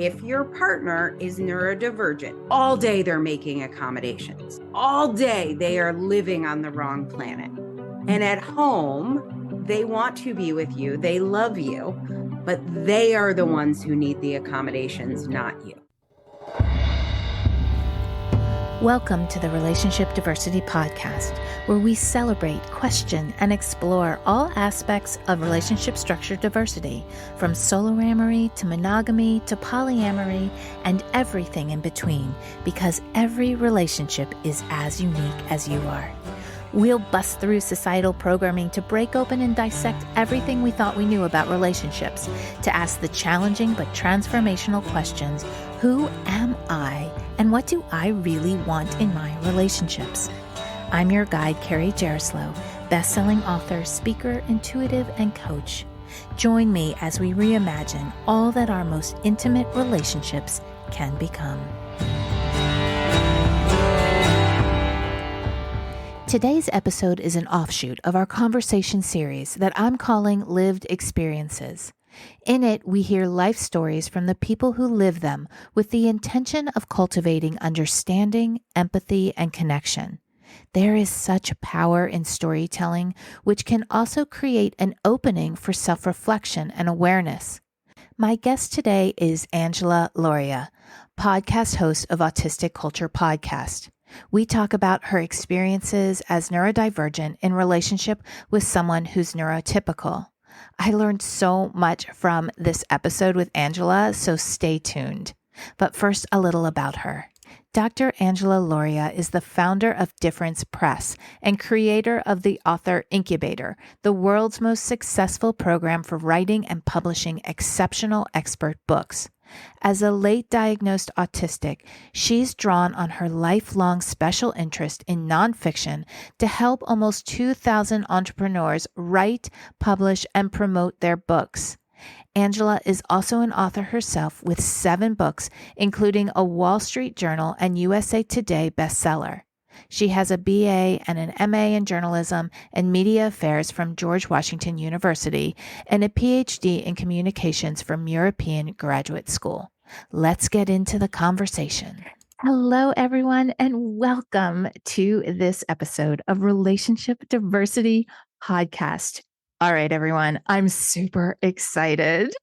if your partner is neurodivergent, all day they're making accommodations. All day they are living on the wrong planet. And at home, they want to be with you. They love you, but they are the ones who need the accommodations, not you. Welcome to the Relationship Diversity Podcast, where we celebrate, question, and explore all aspects of relationship structure diversity, from soloamory to monogamy to polyamory and everything in between, because every relationship is as unique as you are. We'll bust through societal programming to break open and dissect everything we thought we knew about relationships, to ask the challenging but transformational questions: who am I, and what do I really want in my relationships? I'm your guide, Carrie Jaroslaw, best-selling author, speaker, intuitive, and coach. Join me as we reimagine all that our most intimate relationships can become. Today's episode is an offshoot of our conversation series that I'm calling Lived Experiences. In it, we hear life stories from the people who live them with the intention of cultivating understanding, empathy, and connection. There is such power in storytelling, which can also create an opening for self-reflection and awareness. My guest today is Angela Lauria, podcast host of Autistic Culture Podcast. We talk about her experiences as neurodivergent in relationship with someone who's neurotypical. I learned so much from this episode with Angela, so stay tuned. But first, a little about her. Dr. Angela Lauria is the founder of Difference Press and creator of the Author Incubator, the world's most successful program for writing and publishing exceptional expert books. As a late diagnosed autistic, she's drawn on her lifelong special interest in nonfiction to help almost 2,000 entrepreneurs write, publish, and promote their books. Angela is also an author herself with 7 books, including a Wall Street Journal and USA Today bestseller. She has a BA and an MA in journalism and media affairs from George Washington University and a PhD in communications from European Graduate School. Let's get into the conversation. Hello, everyone, and welcome to this episode of Relationship Diversity Podcast. All right, everyone, I'm super excited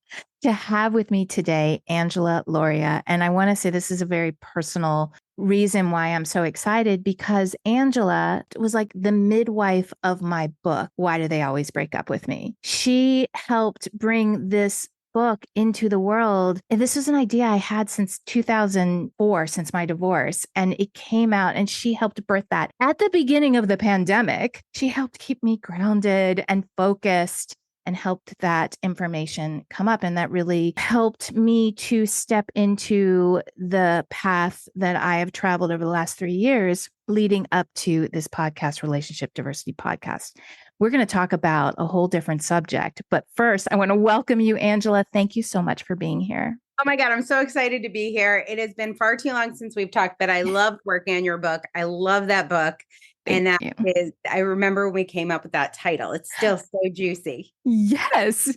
to have with me today Angela Lauria. And I want to say this is a very personal reason why I'm so excited, because Angela was like the midwife of my book, Why Do They Always Break Up With Me? She helped bring this book into the world. And this was an idea I had since 2004, since my divorce. And it came out and she helped birth that at the beginning of the pandemic. She helped keep me grounded and focused and helped that information come up. And that really helped me to step into the path that I have traveled over the last 3 years leading up to this podcast, Relationship Diversity Podcast. We're going to talk about a whole different subject. But first, I want to welcome you, Angela. Thank you so much for being here. Oh my God, I'm so excited to be here. It has been far too long since we've talked, but I loved working on your book. I love that book. Thank you. I remember when we came up with that title. It's still so juicy. Yes.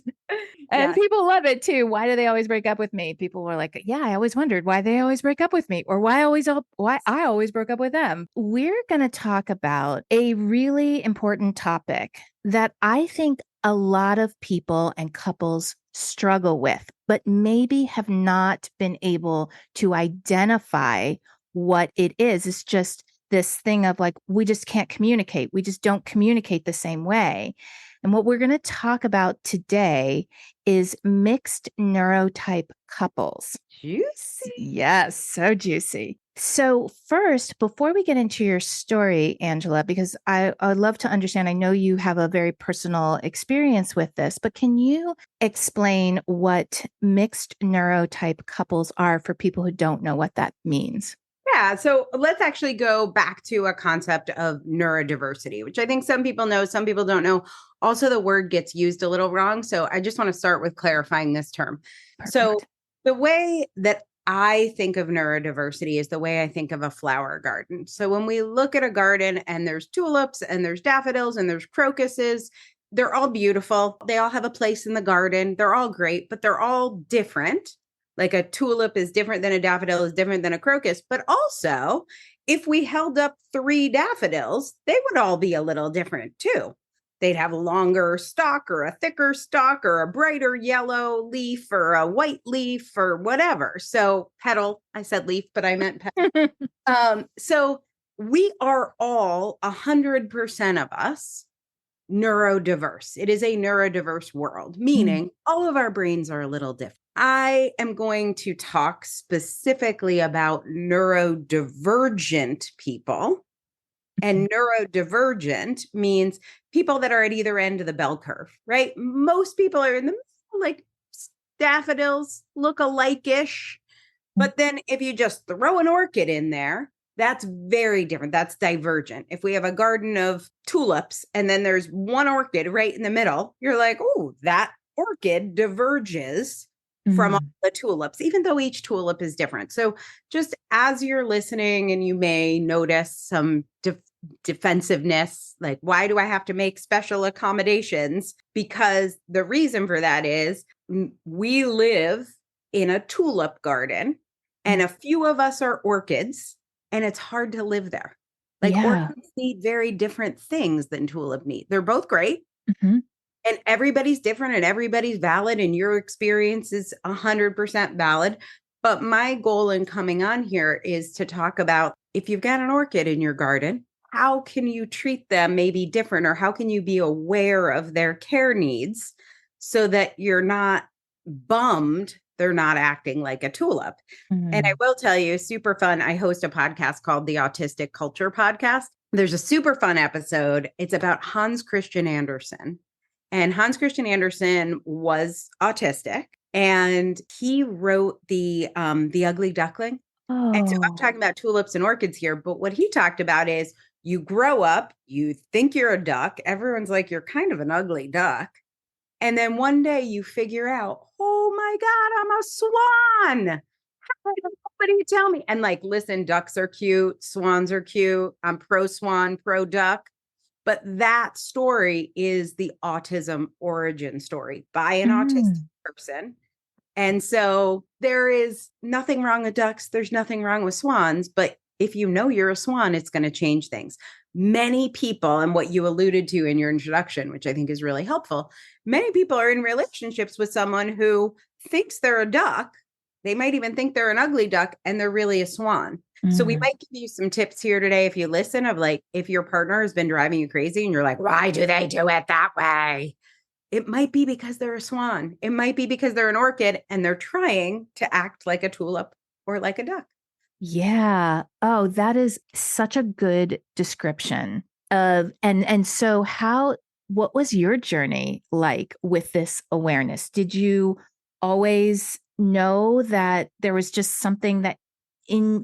And people love it too. Why do they always break up with me? People were like, yeah, I always wondered why they always break up with me, or why I always broke up with them. We're going to talk about a really important topic that I think a lot of people and couples struggle with, but maybe have not been able to identify what it is. It's just this thing of like, we just can't communicate. We just don't communicate the same way. And what we're going to talk about today is mixed neurotype couples. Juicy. Yes, so juicy. So first, before we get into your story, Angela, because I'd love to understand, I know you have a very personal experience with this, but can you explain what mixed neurotype couples are for people who don't know what that means? Yeah. So let's actually go back to a concept of neurodiversity, which I think some people know, some people don't know. Also, the word gets used a little wrong. So I just want to start with clarifying this term. Perfect. So the way that I think of neurodiversity is the way I think of a flower garden. So when we look at a garden and there's tulips and there's daffodils and there's crocuses, they're all beautiful. They all have a place in the garden. They're all great, but they're all different. Like a tulip is different than a daffodil is different than a crocus. But also, if we held up 3 daffodils, they would all be a little different too. They'd have a longer stalk or a thicker stalk or a brighter yellow leaf or a white leaf or whatever. So petal, I said leaf, but I meant petal. So we are all 100% of us neurodiverse. It is a neurodiverse world, meaning all of our brains are a little different. I am going to talk specifically about neurodivergent people. And neurodivergent means people that are at either end of the bell curve, right? Most people are in the middle, like daffodils look alike-ish. But then if you just throw an orchid in there, that's very different. That's divergent. If we have a garden of tulips and then there's one orchid right in the middle, you're like, oh, that orchid diverges from all the tulips, even though each tulip is different. So just as you're listening and you may notice some defensiveness, like, why do I have to make special accommodations? Because the reason for that is we live in a tulip garden and a few of us are orchids. And it's hard to live there. Like orchids need very different things than tulip need. They're both great. And everybody's different and everybody's valid. And your experience is 100% valid. But my goal in coming on here is to talk about, if you've got an orchid in your garden, how can you treat them maybe different? Or how can you be aware of their care needs so that you're not bummed they're not acting like a tulip? And I will tell you, super fun. I host a podcast called the Autistic Culture Podcast. There's a super fun episode. It's about Hans Christian Andersen. And Hans Christian Andersen was autistic and he wrote the Ugly Duckling. And so I'm talking about tulips and orchids here, but what he talked about is you grow up, you think you're a duck. Everyone's like, you're kind of an ugly duck. And then one day you figure out, oh my God, I'm a swan. What do you tell me? And like, listen, ducks are cute. Swans are cute. I'm pro swan, pro duck. But that story is the autism origin story by an autistic person. And so there is nothing wrong with ducks. There's nothing wrong with swans. But if you know you're a swan, it's going to change things. Many people, and what you alluded to in your introduction, which I think is really helpful, many people are in relationships with someone who thinks they're a duck. They might even think they're an ugly duck and they're really a swan. So we might give you some tips here today if you listen of like, if your partner has been driving you crazy and you're like, why do they do it that way? It might be because they're a swan. It might be because they're an orchid and they're trying to act like a tulip or like a duck. Yeah. Oh, that is such a good description of, and so what was your journey like with this awareness? Did you always know that there was just something that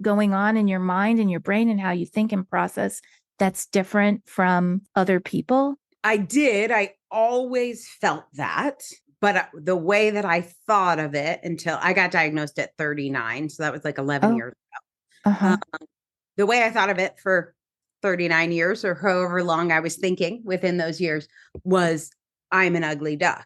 going on in your mind and your brain and how you think and process that's different from other people? I did. I always felt that. But the way that I thought of it until I got diagnosed at 39, so that was like 11 years ago. The way I thought of it for 39 years or however long I was thinking within those years was, I'm an ugly duck.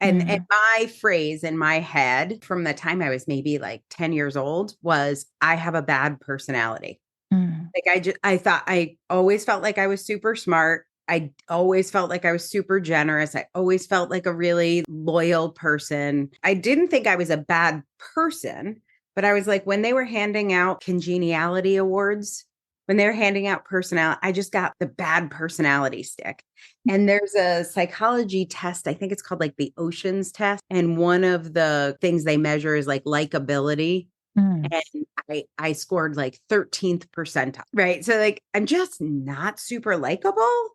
And my phrase in my head from the time I was maybe like 10 years old was, I have a bad personality. Like I always felt like I was super smart. I always felt like I was super generous. I always felt like a really loyal person. I didn't think I was a bad person, but I was like, when they were handing out congeniality awards, when they were handing out personality, I just got the bad personality stick. And there's a psychology test. I think it's called like the Oceans test. And one of the things they measure is like likability. And I scored like 13th percentile, right? So like, I'm just not super likable.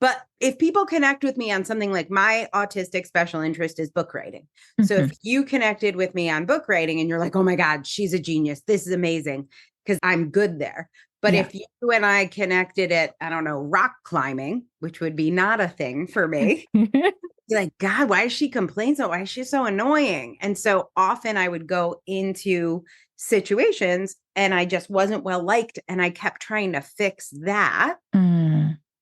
But if people connect with me on something like my autistic special interest is book writing. So if you connected with me on book writing and you're like, oh my God, she's a genius. This is amazing because I'm good there. But if you and I connected at, I don't know, rock climbing, which would be not a thing for me, like, God, why does she complain so? Why is she so annoying? And so often I would go into situations and I just wasn't well liked. And I kept trying to fix that.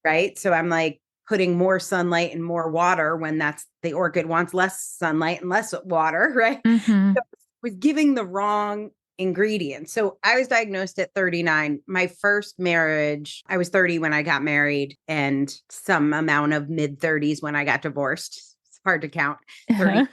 Right. So I'm like putting more sunlight and more water when that's the orchid wants less sunlight and less water. Right. So was giving the wrong ingredients. So I was diagnosed at 39. My first marriage, I was 30 when I got married and some amount of mid 30s when I got divorced. It's hard to count. 30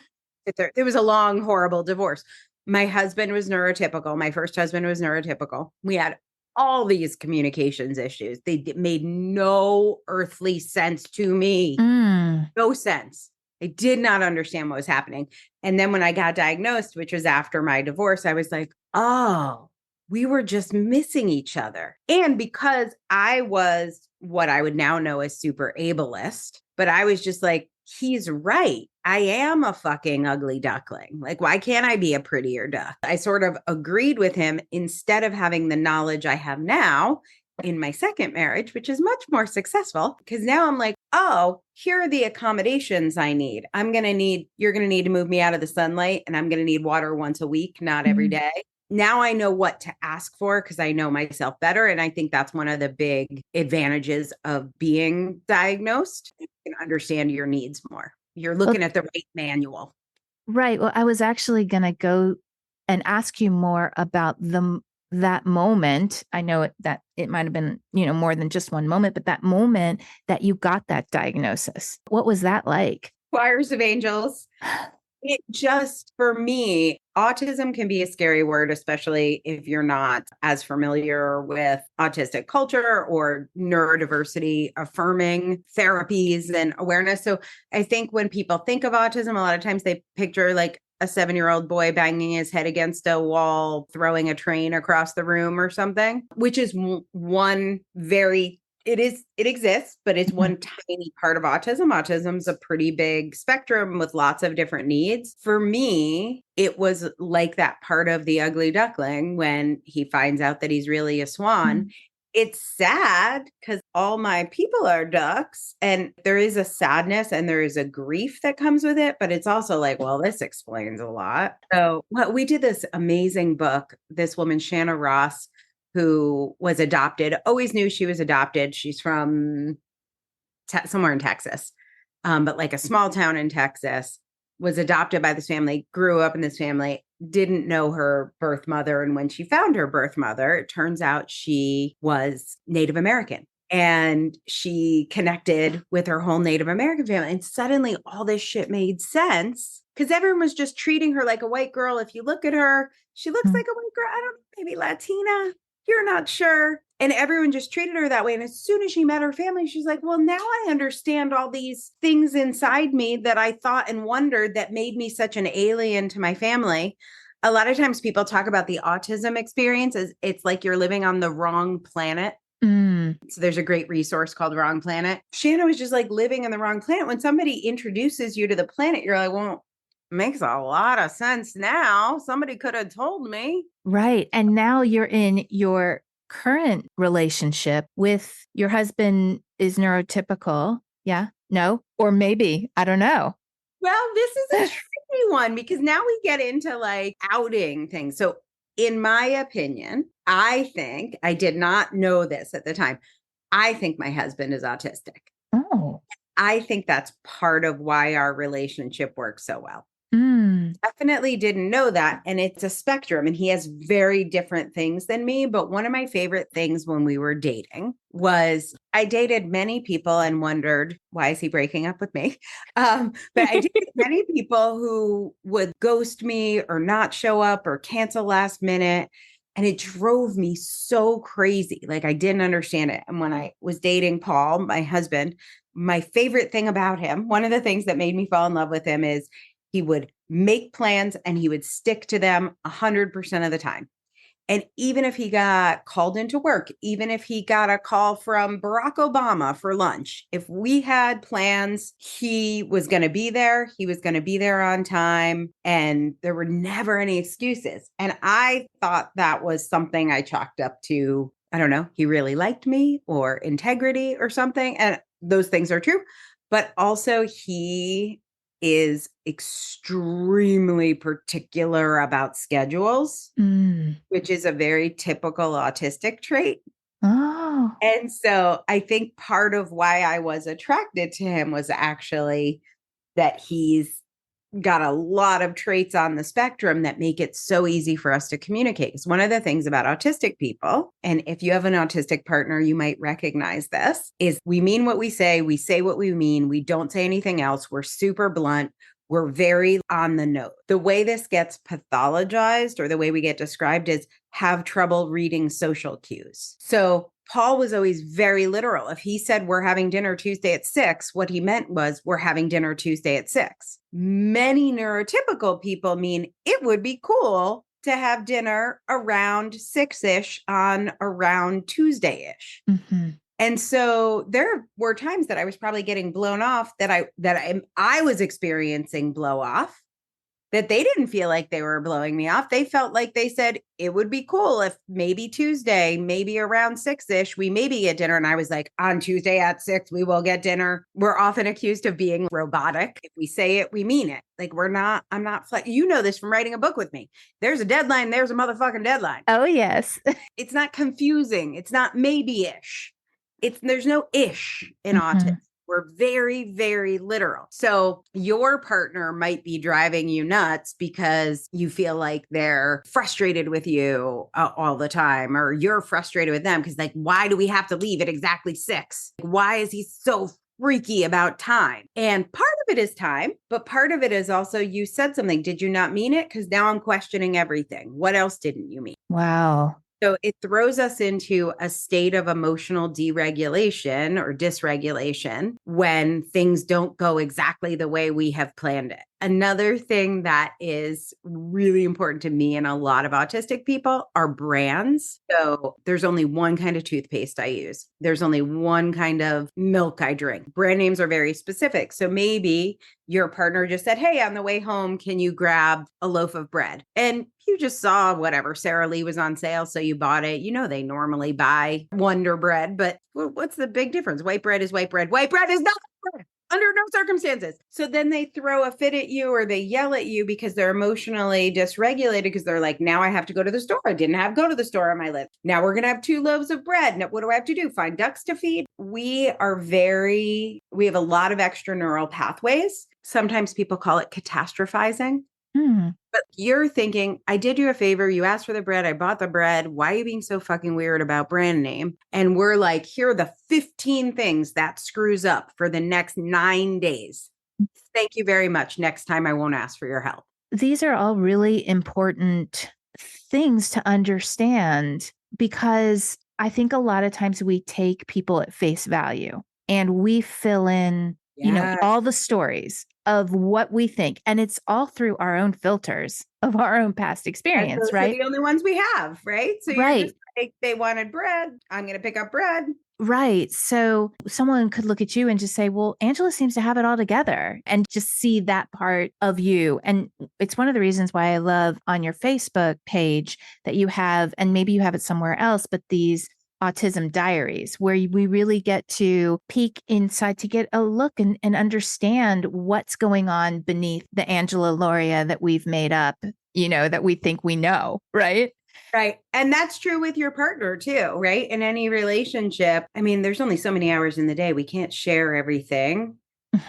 to 30. It was a long, horrible divorce. My husband was neurotypical. My first husband was neurotypical. We had all these communications issues. They made no earthly sense to me. No sense. I did not understand what was happening. And then when I got diagnosed, which was after my divorce, I was like, oh, we were just missing each other. And because I was what I would now know as super ableist, but I was just like, he's right. I am a fucking ugly duckling. Like, why can't I be a prettier duck? I sort of agreed with him instead of having the knowledge I have now in my second marriage, which is much more successful, because now I'm like, oh, here are the accommodations I need. You're going to need to move me out of the sunlight, and I'm going to need water once a week, not every day. Now I know what to ask for because I know myself better. And I think that's one of the big advantages of being diagnosed. You can understand your needs more. You're looking at the right manual. Right. Well, I was actually going to go and ask you more about that moment. I know that it might have been, more than just one moment, but that moment that you got that diagnosis. What was that like? Choirs of angels. It just, for me, autism can be a scary word, especially if you're not as familiar with autistic culture or neurodiversity affirming therapies and awareness. So I think when people think of autism, a lot of times they picture like a 7-year-old boy banging his head against a wall, throwing a train across the room or something, which is one very it exists, but it's one tiny part of autism. Autism's a pretty big spectrum with lots of different needs. For me, it was like that part of the ugly duckling when he finds out that he's really a swan. It's sad because all my people are ducks, and there is a sadness and there is a grief that comes with it, but it's also like, well, this explains a lot. So we did this amazing book, this woman, Shanna Ross, who was adopted, always knew she was adopted. She's from somewhere in Texas, but like a small town in Texas, was adopted by this family, grew up in this family, didn't know her birth mother. And when she found her birth mother, it turns out she was Native American. And she connected with her whole Native American family. And suddenly all this shit made sense because everyone was just treating her like a white girl. If you look at her, she looks like a white girl. I don't know, maybe Latina. You're not sure. And everyone just treated her that way. And as soon as she met her family, she's like, well, now I understand all these things inside me that I thought and wondered that made me such an alien to my family. A lot of times people talk about the autism experience as it's like you're living on the wrong planet. So there's a great resource called Wrong Planet. Shanna was just like living in the wrong planet. When somebody introduces you to the planet, you're like, well, makes a lot of sense now. Somebody could have told me. Right. And now you're in your current relationship with your husband is neurotypical. Yeah. No. Or maybe, I don't know. Well, this is a tricky one because now we get into like outing things. So in my opinion, I think, I did not know this at the time, I think my husband is autistic. Oh. I think that's part of why our relationship works so well. Definitely didn't know that. And it's a spectrum and he has very different things than me. But one of my favorite things when we were dating was I dated many people and wondered, why is he breaking up with me? But I dated many people who would ghost me or not show up or cancel last minute. And it drove me so crazy. Like I didn't understand it. And when I was dating Paul, my husband, my favorite thing about him, one of the things that made me fall in love with him is he would make plans and he would stick to them 100% of the time. And even if he got called into work, even if he got a call from Barack Obama for lunch, if we had plans, he was going to be there. He was going to be there on time. And there were never any excuses. And I thought that was something I chalked up to, I don't know, he really liked me or integrity or something. And those things are true. But also he is extremely particular about schedules, which is a very typical autistic trait. Oh. And so I think part of why I was attracted to him was actually that he's got a lot of traits on the spectrum that make it so easy for us to communicate. Because one of the things about autistic people, and if you have an autistic partner, you might recognize this, is we mean what we say what we mean, we don't say anything else, we're super blunt. We're very on the note. The way this gets pathologized, or the way we get described, is have trouble reading social cues. So Paul was always very literal. If he said, we're having dinner Tuesday at 6, what he meant was, we're having dinner Tuesday at 6. Many neurotypical people mean it would be cool to have dinner around 6-ish on around Tuesday-ish. Mm-hmm. And so there were times that I was probably getting blown off, that I was experiencing blow off, that they didn't feel like they were blowing me off. They felt like they said, it would be cool if maybe Tuesday, maybe around 6-ish, we maybe get dinner. And I was like, on Tuesday at 6, we will get dinner. We're often accused of being robotic. If we say it, we mean it. Like I'm not, you know this from writing a book with me. There's a deadline. There's a motherfucking deadline. Oh, yes. It's not confusing. It's not maybe-ish. There's no ish in autism. We're very, very literal. So your partner might be driving you nuts because you feel like they're frustrated with you all the time, or you're frustrated with them because, like, why do we have to leave at exactly 6? Why is he so freaky about time? And part of it is time, but part of it is also, you said something. Did you not mean it? Because now I'm questioning everything. What else didn't you mean? Wow. So it throws us into a state of emotional deregulation or dysregulation when things don't go exactly the way we have planned it. Another thing that is really important to me and a lot of autistic people are brands. So there's only one kind of toothpaste I use. There's only one kind of milk I drink. Brand names are very specific. So maybe your partner just said, hey, on the way home, can you grab a loaf of bread? And you just saw whatever, Sara Lee was on sale, so you bought it. You know, they normally buy Wonder Bread, but what's the big difference? White bread is white bread. White bread is not bread under no circumstances. So then they throw a fit at you, or they yell at you because they're emotionally dysregulated, because they're like, now I have to go to the store. I didn't have go to the store on my list. Now we're going to have 2 loaves of bread. Now, what do I have to do? Find ducks to feed? We have a lot of extra neural pathways. Sometimes people call it catastrophizing. But you're thinking, I did you a favor. You asked for the bread. I bought the bread. Why are you being so fucking weird about brand name? And we're like, here are the 15 things that screws up for the next 9 days. Thank you very much. Next time I won't ask for your help. These are all really important things to understand, because I think a lot of times we take people at face value and we fill in, all the stories of what we think. And it's all through our own filters of our own past experience, those right? are the only ones we have, right? So you're just like, they wanted bread. I'm going to pick up bread. Right. So someone could look at you and just say, well, Angela seems to have it all together, and just see that part of you. And it's one of the reasons why I love on your Facebook page that you have, and maybe you have it somewhere else, but these autism diaries, where we really get to peek inside to get a look and understand what's going on beneath the Angela Lauria that we've made up, that we think we know, right? Right. And that's true with your partner too, right? In any relationship, I mean, there's only so many hours in the day. We can't share everything.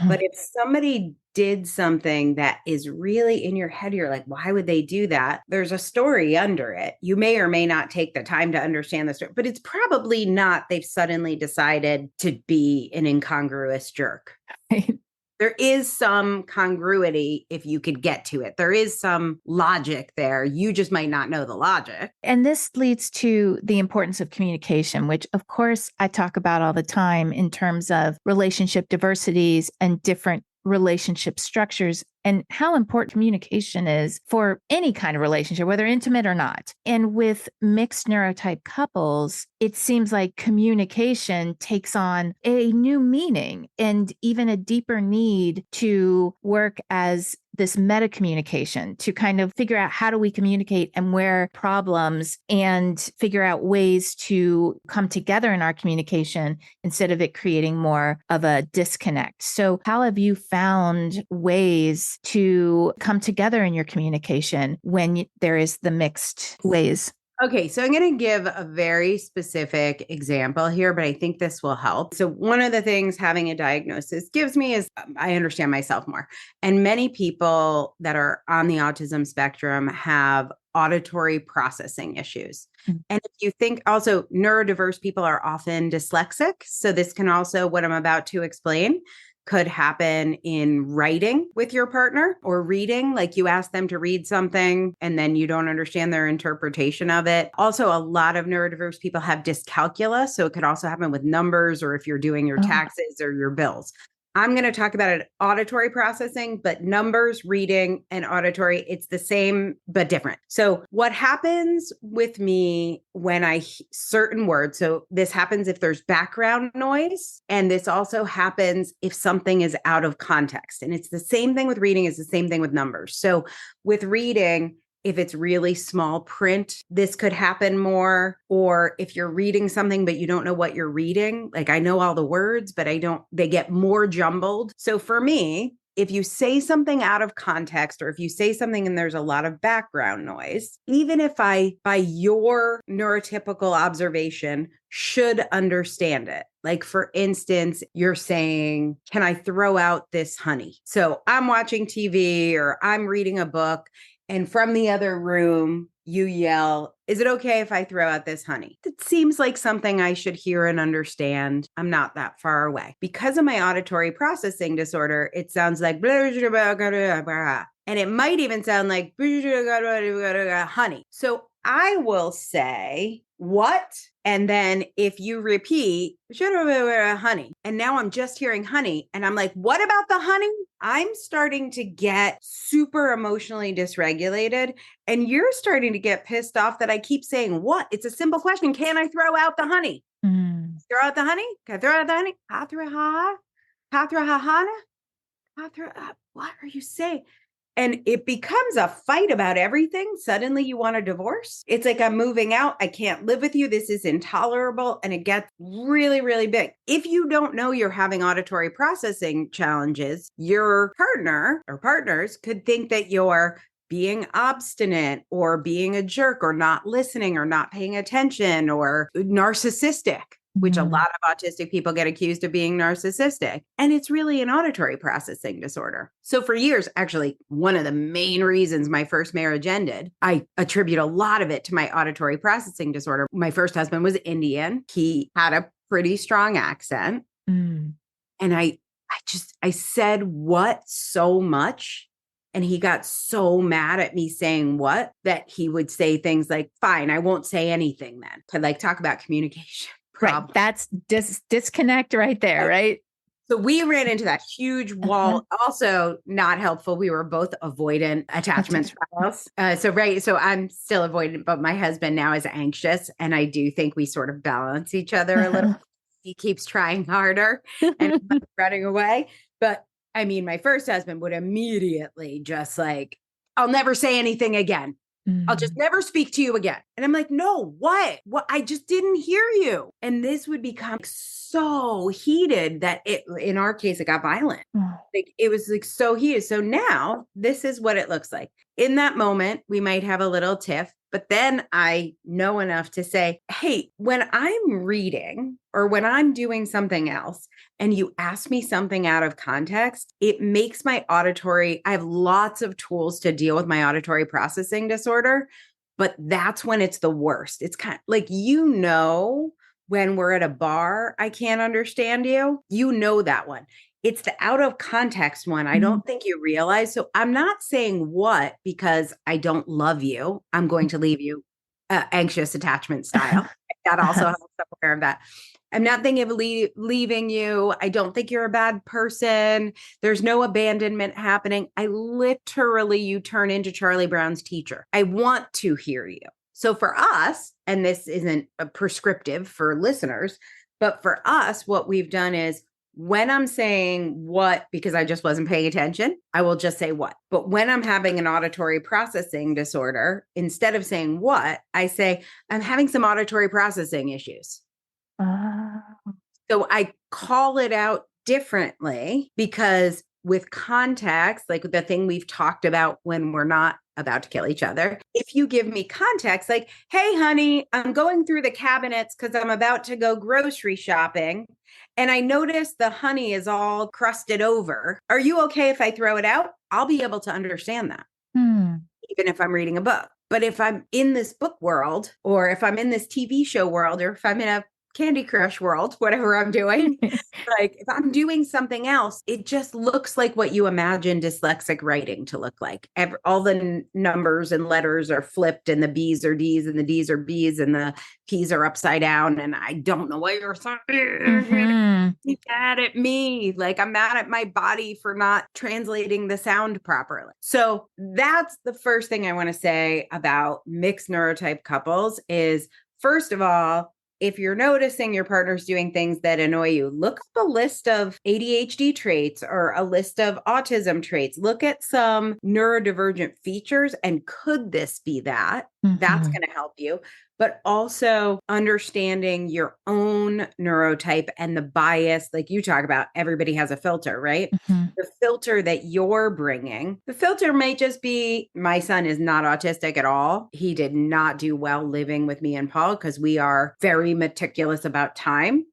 But if somebody did something that is really in your head, you're like, why would they do that? There's a story under it. You may or may not take the time to understand the story, but it's probably not they've suddenly decided to be an incongruous jerk. Right. There is some congruity if you could get to it. There is some logic there. You just might not know the logic. And this leads to the importance of communication, which of course I talk about all the time in terms of relationship diversities and different relationship structures, and how important communication is for any kind of relationship, whether intimate or not. And with mixed neurotype couples, it seems like communication takes on a new meaning and even a deeper need to work as this meta communication, to kind of figure out how do we communicate and where problems, and figure out ways to come together in our communication instead of it creating more of a disconnect. So how have you found ways to come together in your communication when there is the mixed ways? Okay, so I'm going to give a very specific example here, but I think this will help. So, one of the things having a diagnosis gives me is I understand myself more. And many people that are on the autism spectrum have auditory processing issues. And if you think also neurodiverse people are often dyslexic. So, this can also, what I'm about to explain, could happen in writing with your partner or reading, like you ask them to read something and then you don't understand their interpretation of it. Also, a lot of neurodiverse people have dyscalculia. So it could also happen with numbers or if you're doing your taxes or your bills. I'm going to talk about it auditory processing, but numbers, reading, and auditory, it's the same, but different. So what happens with me when I certain words, so this happens if there's background noise, and this also happens if something is out of context. And it's the same thing with reading, it's the same thing with numbers. So with reading, if it's really small print, this could happen more. Or if you're reading something, but you don't know what you're reading, like I know all the words, but they get more jumbled. So for me, if you say something out of context, or if you say something and there's a lot of background noise, even if I, by your neurotypical observation, should understand it. Like, for instance, you're saying, can I throw out this honey? So I'm watching TV or I'm reading a book. And from the other room, you yell, is it okay if I throw out this honey? It seems like something I should hear and understand. I'm not that far away. Because of my auditory processing disorder, it sounds like, and it might even sound like honey. So I will say, what? And then if you repeat, honey, and now I'm just hearing honey, and I'm like, what about the honey? I'm starting to get super emotionally dysregulated, and you're starting to get pissed off that I keep saying what? It's a simple question. Can I throw out the honey? Throw out the honey? Can I throw out the honey? What are you saying? And it becomes a fight about everything. Suddenly you want a divorce. It's like, I'm moving out. I can't live with you. This is intolerable. And it gets really, really big. If you don't know you're having auditory processing challenges, your partner or partners could think that you're being obstinate or being a jerk or not listening or not paying attention or narcissistic, which a lot of autistic people get accused of being narcissistic. And it's really an auditory processing disorder. So for years, actually, one of the main reasons my first marriage ended, I attribute a lot of it to my auditory processing disorder. My first husband was Indian. He had a pretty strong accent. And I said what so much. And he got so mad at me saying what, that he would say things like, fine, I won't say anything then. To like talk about communication. Right. That's disconnect right there, right? So we ran into that huge wall. Also not helpful. We were both avoidant attachment styles. So I'm still avoidant, but my husband now is anxious. And I do think we sort of balance each other a little. He keeps trying harder and running away. But I mean, my first husband would immediately just like, I'll never say anything again. I'll just never speak to you again. And I'm like, no, what? I just didn't hear you. And this would become so heated that in our case, it got violent. Like it was like so heated. So now this is what it looks like. In that moment, we might have a little tiff, but then I know enough to say, hey, when I'm reading or when I'm doing something else and you ask me something out of context, it makes my I have lots of tools to deal with my auditory processing disorder, but that's when it's the worst. It's kind of like, when we're at a bar, I can't understand you. You know that one. It's the out of context one. I don't think you realize. So I'm not saying what because I don't love you. I'm going to leave you anxious attachment style. That also helps I'm aware of that. I'm not thinking of leaving you. I don't think you're a bad person. There's no abandonment happening. You turn into Charlie Brown's teacher. I want to hear you. So for us, and this isn't a prescriptive for listeners, but for us, what we've done is when I'm saying what, because I just wasn't paying attention, I will just say what. But when I'm having an auditory processing disorder, instead of saying what, I say, I'm having some auditory processing issues. So I call it out differently because with context, like the thing we've talked about when we're not about to kill each other. If you give me context, like, hey, honey, I'm going through the cabinets because I'm about to go grocery shopping. And I noticed the honey is all crusted over. Are you okay if I throw it out? I'll be able to understand that, even if I'm reading a book. But if I'm in this book world, or if I'm in this TV show world, or if I'm in a Candy Crush world, whatever I'm doing, like if I'm doing something else, it just looks like what you imagine dyslexic writing to look like. All the numbers and letters are flipped, and the B's are D's, and the D's are B's, and the P's are upside down. And I don't know what you're saying. You're mad at me. Like I'm mad at my body for not translating the sound properly. So that's the first thing I want to say about mixed neurotype couples is, first of all, if you're noticing your partner's doing things that annoy you, look up a list of ADHD traits or a list of autism traits. Look at some neurodivergent features. And could this be that? That's going to help you. But also understanding your own neurotype and the bias, like you talk about, everybody has a filter, right? The filter that you're bringing, the filter may just be, my son is not autistic at all. He did not do well living with me and Paul because we are very meticulous about time.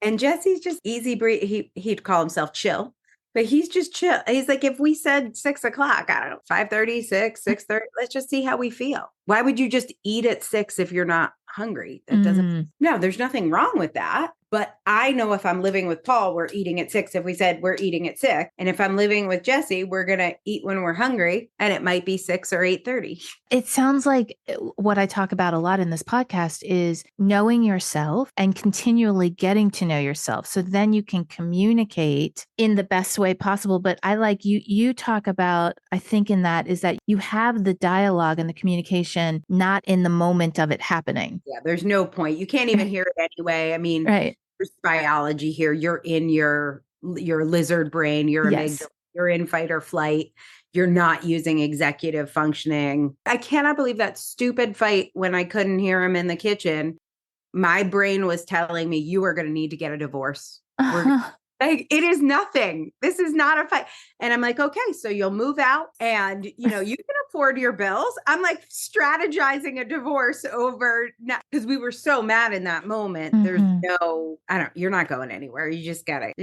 And Jesse's just easy breathe. He'd call himself chill. But he's just chill. He's like, if we said 6 o'clock, I don't know, 5:30, 6, 6:30, let's just see how we feel. Why would you just eat at 6 if you're not hungry? That doesn't, no, there's nothing wrong with that. But I know if I'm living with Paul, we're eating at 6 if we said we're eating at 6. And if I'm living with Jesse, we're going to eat when we're hungry, and it might be 6 or 8:30. It sounds like what I talk about a lot in this podcast is knowing yourself and continually getting to know yourself. So then you can communicate in the best way possible. But I like you talk about, I think in that is that you have the dialogue and the communication, not in the moment of it happening. Yeah, there's no point. You can't even hear it anyway. I mean, right. There's biology here. You're in your lizard brain, your amygdala, you're in fight or flight. You're not using executive functioning. I cannot believe that stupid fight when I couldn't hear him in the kitchen. My brain was telling me, you are going to need to get a divorce. Like, it is nothing. This is not a fight. And I'm like, okay, so you'll move out and, you can afford your bills. I'm like strategizing a divorce over, because we were so mad in that moment. There's you're not going anywhere. You just gotta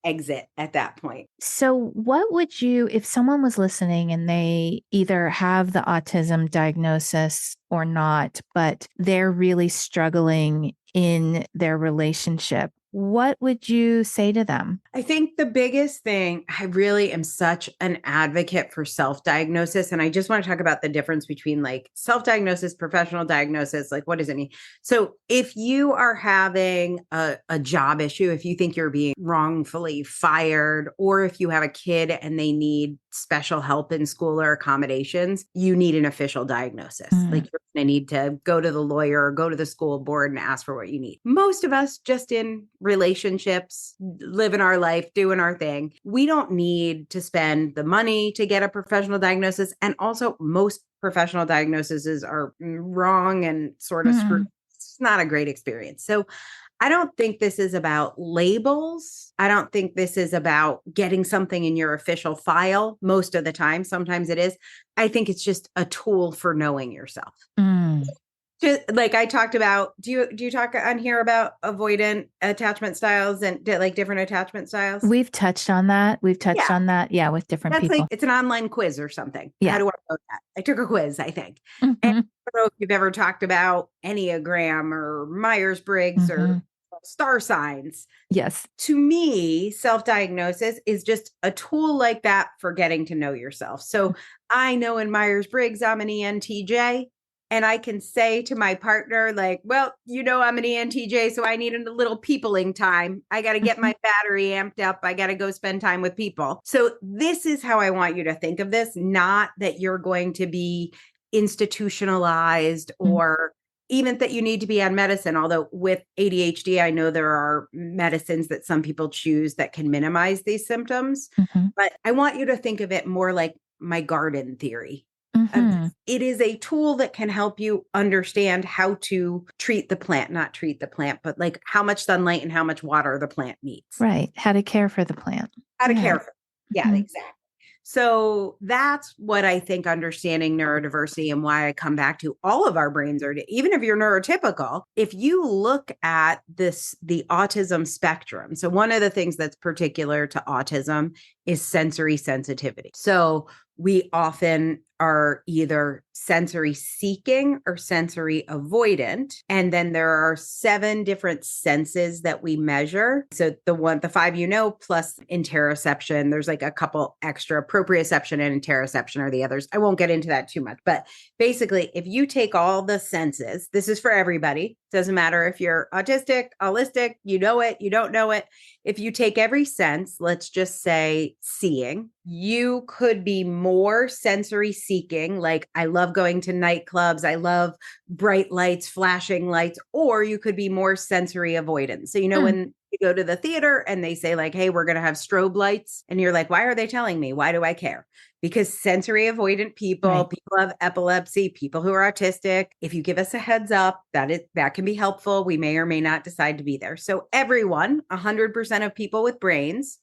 exit at that point. So what would you, if someone was listening and they either have the autism diagnosis or not, but they're really struggling in their relationship, what would you say to them? I think the biggest thing, I really am such an advocate for self-diagnosis. And I just want to talk about the difference between like self-diagnosis, professional diagnosis, like what does it mean? So if you are having a job issue, if you think you're being wrongfully fired, or if you have a kid and they need special help in school or accommodations, you need an official diagnosis. Like you're going to need to go to the lawyer or go to the school board and ask for what you need. Most of us just in relationships, living our life, doing our thing. We don't need to spend the money to get a professional diagnosis. And also most professional diagnoses are wrong and sort of screwed. It's not a great experience. So I don't think this is about labels. I don't think this is about getting something in your official file most of the time. Sometimes it is. I think it's just a tool for knowing yourself. Just like I talked about, do you talk on here about avoidant attachment styles and like different attachment styles? We've touched on that. On that. Yeah. With different people. Like, it's an online quiz or something. Yeah. How do I know that? I took a quiz, I think. And I don't know if you've ever talked about Enneagram or Myers-Briggs or star signs. Yes. To me, self-diagnosis is just a tool like that for getting to know yourself. So I know in Myers-Briggs, I'm an ENTJ. And I can say to my partner, like, well, I'm an ENTJ, so I need a little peopling time. I got to get my battery amped up. I got to go spend time with people. So this is how I want you to think of this, not that you're going to be institutionalized or even that you need to be on medicine. Although with ADHD, I know there are medicines that some people choose that can minimize these symptoms. But I want you to think of it more like my garden theory. It is a tool that can help you understand how to not treat the plant, but like how much sunlight and how much water the plant needs. Right. How to care for the plant. How to care for it. Yeah, exactly. So that's what I think understanding neurodiversity and why I come back to all of our brains are, even if you're neurotypical, if you look at the autism spectrum. So one of the things that's particular to autism is sensory sensitivity. So we often are either sensory seeking or sensory avoidant. And then there are 7 different senses that we measure. So the 5 plus interoception, there's like a couple extra. Proprioception and interoception are the others. I won't get into that too much, but basically, if you take all the senses, this is for everybody. Doesn't matter if you're autistic, holistic, you know it, you don't know it. If you take every sense, let's just say seeing, you could be more sensory seeking. Like, I love going to nightclubs. I love bright lights, flashing lights, or you could be more sensory avoidant. So, when you go to the theater and they say like, hey, we're going to have strobe lights. And you're like, why are they telling me? Why do I care? Because sensory avoidant people, Right. people have epilepsy, people who are autistic, if you give us a heads up, that can be helpful. We may or may not decide to be there. So everyone, 100% of people with brains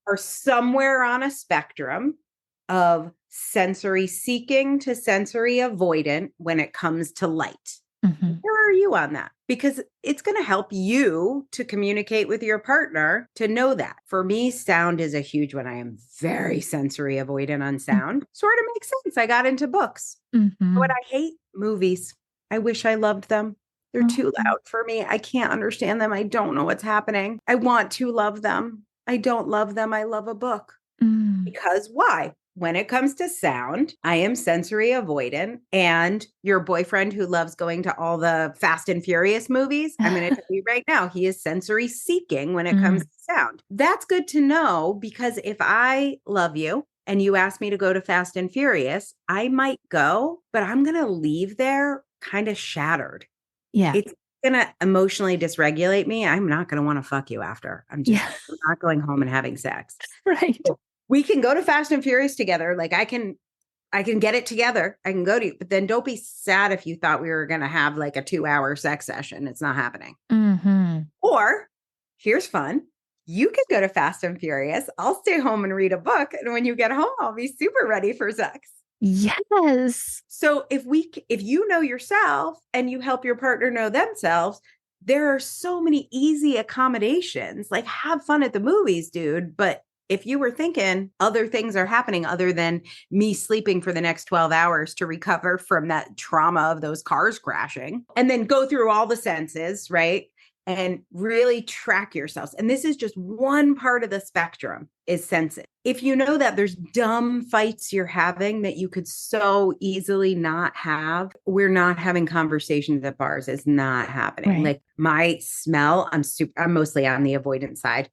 are somewhere on a spectrum of sensory seeking to sensory avoidant when it comes to light. Where are you on that? Because it's going to help you to communicate with your partner to know that. For me, sound is a huge one. I am very sensory avoidant on sound. Sort of makes sense. I got into books. What I hate, movies. I wish I loved them. They're too loud for me. I can't understand them. I don't know what's happening. I want to love them. I don't love them. I love a book. Because why? When it comes to sound, I am sensory avoidant. And your boyfriend who loves going to all the Fast and Furious movies, I'm going to tell you right now, he is sensory seeking when it comes to sound. That's good to know, because if I love you and you ask me to go to Fast and Furious, I might go, but I'm going to leave there kind of shattered. Yeah. It's going to emotionally dysregulate me. I'm not going to want to fuck you after. I'm not going home and having sex. Right. We can go to Fast and Furious together. Like I can get it together. I can go to you, but then don't be sad if you thought we were going to have like a 2-hour sex session. It's not happening. Or here's fun. You can go to Fast and Furious. I'll stay home and read a book. And when you get home, I'll be super ready for sex. Yes. So if you know yourself and you help your partner know themselves, there are so many easy accommodations. Like, have fun at the movies, dude. But if you were thinking other things are happening other than me sleeping for the next 12 hours to recover from that trauma of those cars crashing, and then go through all the senses, right? And really track yourselves. And this is just one part of the spectrum, is senses. If you know that there's dumb fights you're having that you could so easily not have, we're not having conversations at bars. It's not happening. Right. Like my smell, I'm mostly on the avoidant side.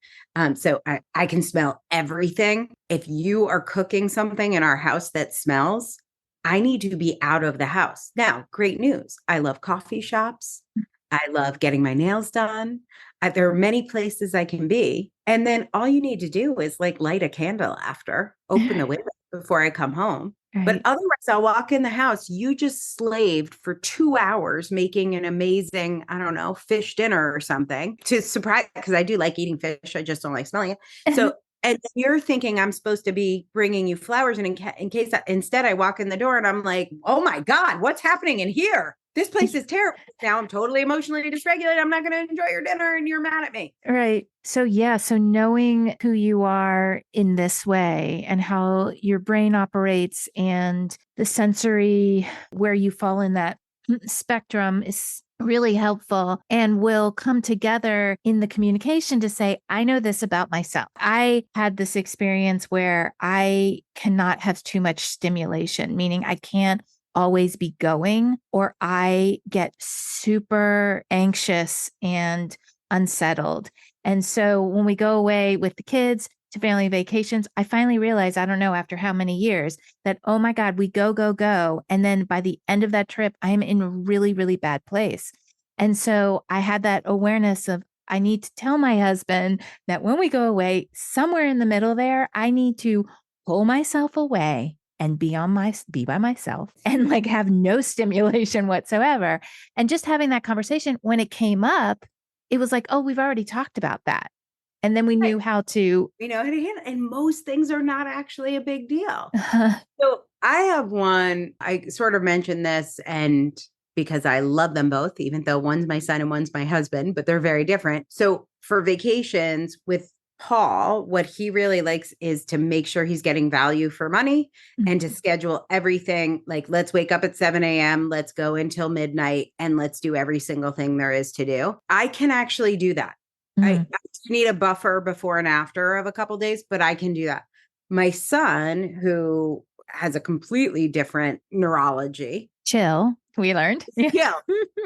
So I can smell everything. If you are cooking something in our house that smells, I need to be out of the house. Now, great news. I love coffee shops. I love getting my nails done. There are many places I can be. And then all you need to do is like light a candle after, open the window before I come home. Right. But otherwise, I'll walk in the house. You just slaved for 2 hours making an amazing, I don't know, fish dinner or something to surprise, because I do like eating fish. I just don't like smelling it. So, and you're thinking I'm supposed to be bringing you flowers. And in case instead I walk in the door and I'm like, oh my God, what's happening in here? This place is terrible. Now I'm totally emotionally dysregulated. I'm not going to enjoy your dinner and you're mad at me. Right. So yeah, so knowing who you are in this way and how your brain operates and the sensory, where you fall in that spectrum, is really helpful and will come together in the communication to say, I know this about myself. I had this experience where I cannot have too much stimulation, meaning I can't always be going, or I get super anxious and unsettled. And so when we go away with the kids to family vacations, I finally realized, I don't know, after how many years, that, oh my God, we go, go, go. And then by the end of that trip, I am in a really, really bad place. And so I had that awareness of, I need to tell my husband that when we go away, somewhere in the middle there, I need to pull myself away and be by myself and like have no stimulation whatsoever. And just having that conversation, when it came up, it was like, oh, we've already talked about that. And then we knew how to. We know how to handle, and most things are not actually a big deal. So I have one, I sort of mentioned this, and because I love them both, even though one's my son and one's my husband, but they're very different. So for vacations with Paul, what he really likes is to make sure he's getting value for money and to schedule everything. Like, let's wake up at 7 a.m., let's go until midnight, and let's do every single thing there is to do. I can actually do that. I need a buffer before and after of a couple of days, but I can do that. My son, who has a completely different neurology. Chill, we learned. Yeah.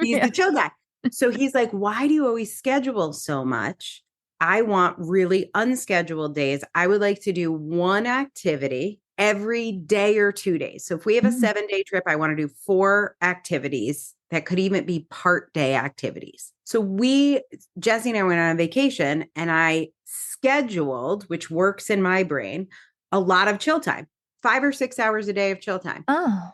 He's the chill guy. So he's like, why do you always schedule so much? I want really unscheduled days. I would like to do one activity every day or 2 days. So if we have a 7-day trip, I want to do 4 activities that could even be part-day activities. So Jesse and I went on vacation, and I scheduled, which works in my brain, a lot of chill time, 5 or 6 hours a day of chill time. Oh.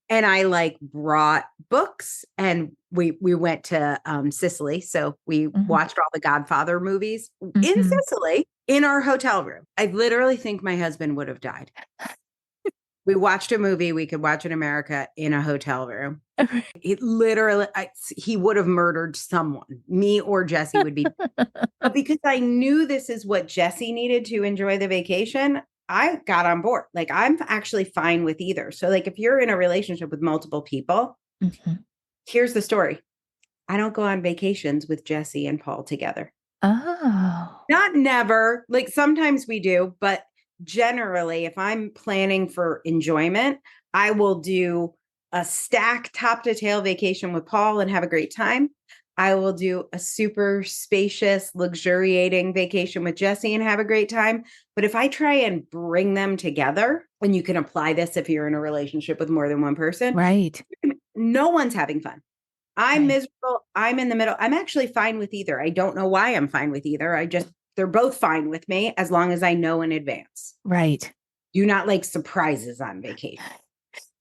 And I brought books, and we went to Sicily. So we watched all the Godfather movies in Sicily in our hotel room. I literally think my husband would have died. We watched a movie we could watch in America in a hotel room. It literally, he would have murdered someone. Me or Jesse would be. But because I knew this is what Jesse needed to enjoy the vacation, I got on board. I'm actually fine with either. So if you're in a relationship with multiple people, here's the story. I don't go on vacations with Jesse and Paul together. Oh. Not never. Sometimes we do, but generally, if I'm planning for enjoyment, I will do a stack top to tail vacation with Paul and have a great time. I will do a super spacious, luxuriating vacation with Jesse and have a great time. But if I try and bring them together, and you can apply this if you're in a relationship with more than one person, right? No one's having fun. I'm miserable. I'm in the middle. I'm actually fine with either. I don't know why I'm fine with either. They're both fine with me as long as I know in advance. Right. Do not like surprises on vacation.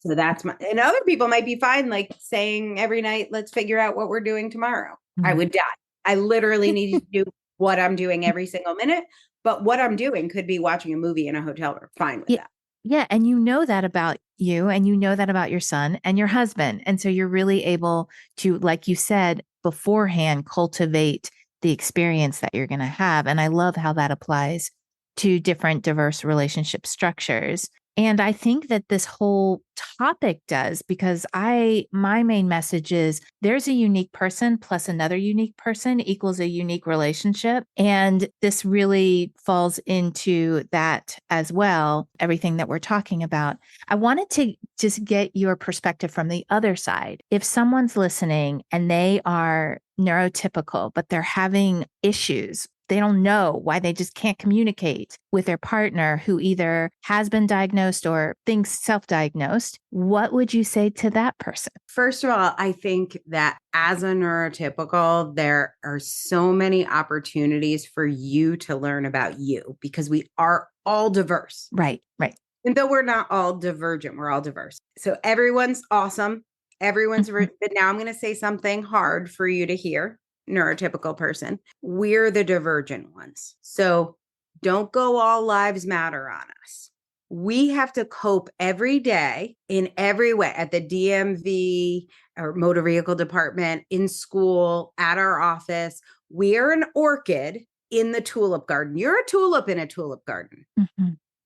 So and other people might be fine, saying every night, let's figure out what we're doing tomorrow. I would die. I literally need to do what I'm doing every single minute, but what I'm doing could be watching a movie in a hotel room. Fine with that. Yeah. And you know that about you, and you know that about your son and your husband. And so you're really able to, like you said beforehand, cultivate the experience that you're going to have. And I love how that applies to different diverse relationship structures. And I think that this whole topic does, because my main message is there's a unique person plus another unique person equals a unique relationship. And this really falls into that as well, everything that we're talking about. I wanted to just get your perspective from the other side. If someone's listening and they are neurotypical, but they're having issues, they don't know why, they just can't communicate with their partner who either has been diagnosed or thinks self-diagnosed, what would you say to that person? First of all, I think that as a neurotypical, there are so many opportunities for you to learn about you, because we are all diverse. Right. And though we're not all divergent, we're all diverse. So everyone's awesome. Everyone's, but now I'm going to say something hard for you to hear. Neurotypical person, we're the divergent ones. So don't go all lives matter on us. We have to cope every day in every way, at the DMV or motor vehicle department, in school, at our office. We're an orchid in the tulip garden. You're a tulip in a tulip garden.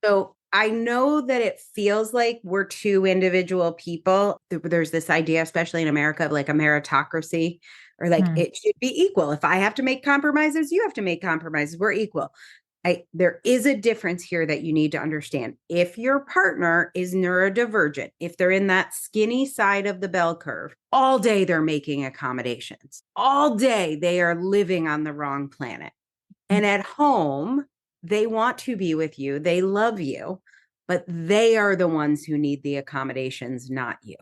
So I know that it feels like we're two individual people. There's this idea, especially in America, of a meritocracy, or it should be equal. If I have to make compromises, you have to make compromises. We're equal. There is a difference here that you need to understand. If your partner is neurodivergent, if they're in that skinny side of the bell curve, all day they're making accommodations. All day they are living on the wrong planet. And at home, they want to be with you. They love you, but they are the ones who need the accommodations, not you.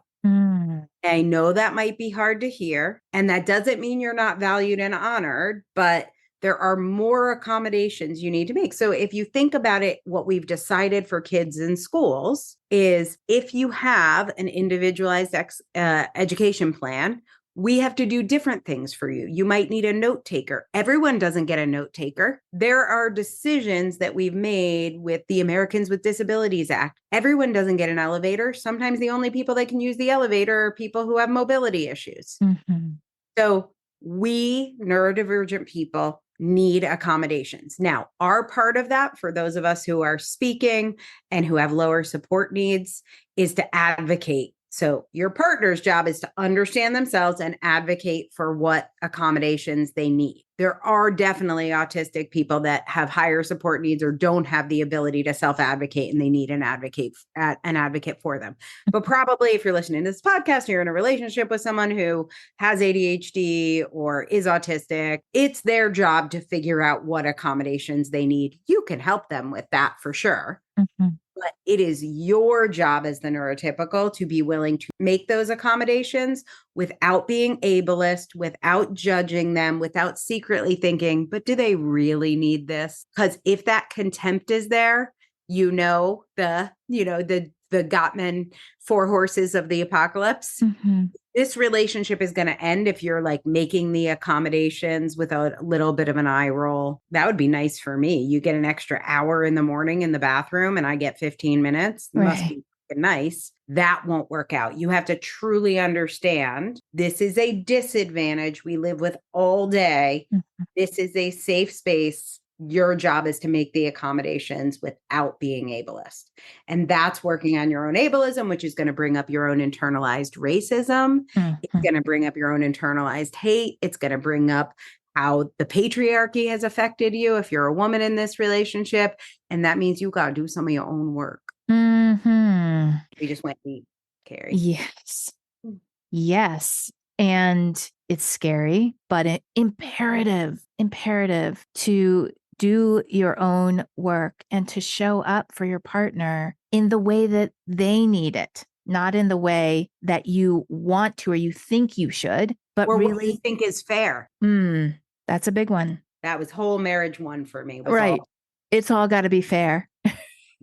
I know that might be hard to hear, and that doesn't mean you're not valued and honored, but there are more accommodations you need to make. So if you think about it, what we've decided for kids in schools is if you have an individualized education plan, we have to do different things for you. You might need a note taker. Everyone doesn't get a note taker. There are decisions that we've made with the Americans with Disabilities Act. Everyone doesn't get an elevator. Sometimes the only people that can use the elevator are people who have mobility issues. Mm-hmm. So we neurodivergent people need accommodations. Now, our part of that, for those of us who are speaking and who have lower support needs, is to advocate. So your partner's job is to understand themselves and advocate for what accommodations they need. There are definitely autistic people that have higher support needs or don't have the ability to self-advocate, and they need an advocate for them. But probably if you're listening to this podcast, you're in a relationship with someone who has ADHD or is autistic, it's their job to figure out what accommodations they need. You can help them with that for sure. Mm-hmm. But it is your job as the neurotypical to be willing to make those accommodations without being ableist, without judging them, without secretly thinking, but do they really need this? Because if that contempt is there, the Gottman four horses of the apocalypse. Mm-hmm. This relationship is going to end if you're like making the accommodations with a little bit of an eye roll. That would be nice for me. You get an extra hour in the morning in the bathroom and I get 15 minutes. It must be nice. That won't work out. You have to truly understand this is a disadvantage we live with all day. Mm-hmm. This is a safe space. Your job is to make the accommodations without being ableist. And that's working on your own ableism, which is going to bring up your own internalized racism. Mm-hmm. It's going to bring up your own internalized hate. It's going to bring up how the patriarchy has affected you if you're a woman in this relationship. And that means you got to do some of your own work. Mm-hmm. We just went deep, Carrie. Yes. Yes. And it's scary, but imperative to do your own work and to show up for your partner in the way that they need it, not in the way that you want to or you think you should, but or really what you think is fair. That's a big one. That was whole marriage one for me. Right. It's all got to be fair. Got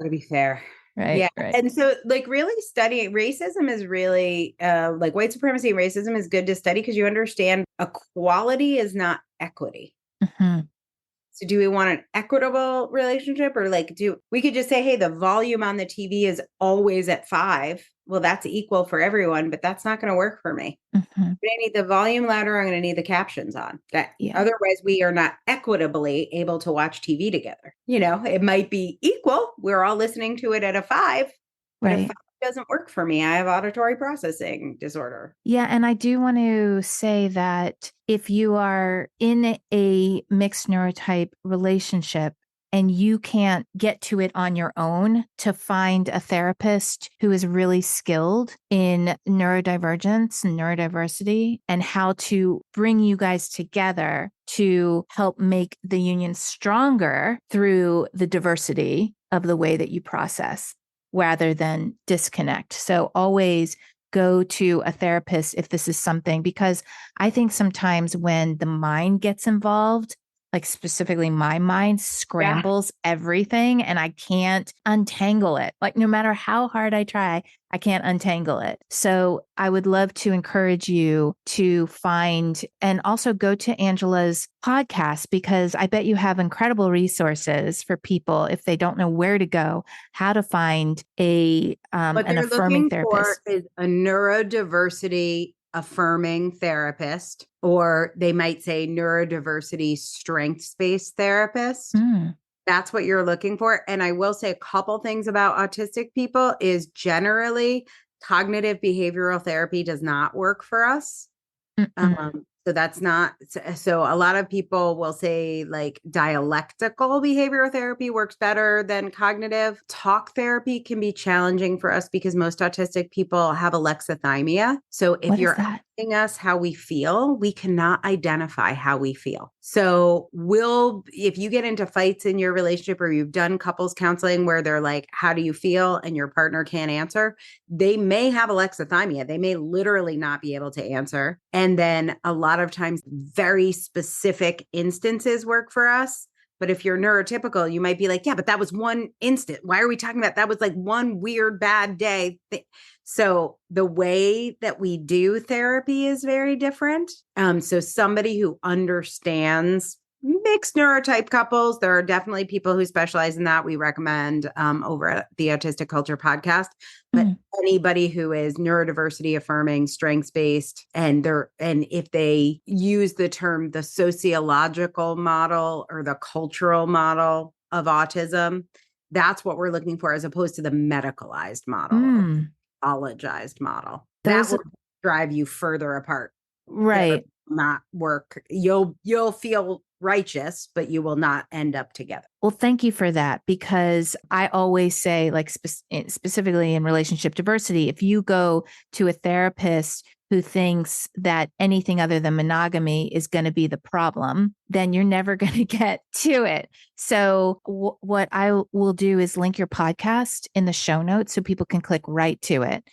to be fair. Right. Yeah. Right. And so like really studying racism is really like white supremacy and racism is good to study because you understand equality is not equity. Mm-hmm. So do we want an equitable relationship or like we could just say, hey, the volume on the TV is always at 5. Well, that's equal for everyone, but that's not going to work for me. Mm-hmm. I need the volume louder. I'm going to need the captions on. Otherwise, we are not equitably able to watch TV together. It might be equal. We're all listening to it at a 5. But Right. a 5 doesn't work for me. I have auditory processing disorder. Yeah. And I do want to say that if you are in a mixed neurotype relationship and you can't get to it on your own, to find a therapist who is really skilled in neurodivergence and neurodiversity and how to bring you guys together to help make the union stronger through the diversity of the way that you process rather than disconnect. So always go to a therapist if this is something, because I think sometimes when the mind gets involved, like specifically my mind scrambles everything and I can't untangle it. Like no matter how hard I try, I can't untangle it. So I would love to encourage you to find and also go to Angela's podcast, because I bet you have incredible resources for people if they don't know where to go, how to find an affirming therapist. What they're looking for is a neurodiversity affirming therapist, or they might say neurodiversity strengths-based therapist. That's what you're looking for. And I will say a couple things about autistic people is generally cognitive behavioral therapy does not work for us. So that's not, so a lot of people will say like dialectical behavioral therapy works better than cognitive. Talk therapy can be challenging for us because most autistic people have alexithymia. So if you're asking us how we feel, we cannot identify how we feel. So if you get into fights in your relationship or you've done couples counseling where they're like, how do you feel? And your partner can't answer, they may have alexithymia. They may literally not be able to answer. And then a lot of times very specific instances work for us. But if you're neurotypical, you might be like, yeah, but that was one instant. Why are we talking about that? Was like one weird bad day. So the way that we do therapy is very different. So somebody who understands mixed neurotype couples, there are definitely people who specialize in that. We recommend over at the Autistic Culture podcast. But anybody who is neurodiversity affirming, strengths based, and if they use the term the sociological model or the cultural model of autism, that's what we're looking for, as opposed to the medicalized model. Pathologized model. That will drive you further apart. Right. Not work. You'll feel righteous, but you will not end up together. Well, thank you for that, because I always say, like, specifically in relationship diversity, if you go to a therapist who thinks that anything other than monogamy is going to be the problem, then you're never going to get to it. So what I will do is link your podcast in the show notes so people can click right to it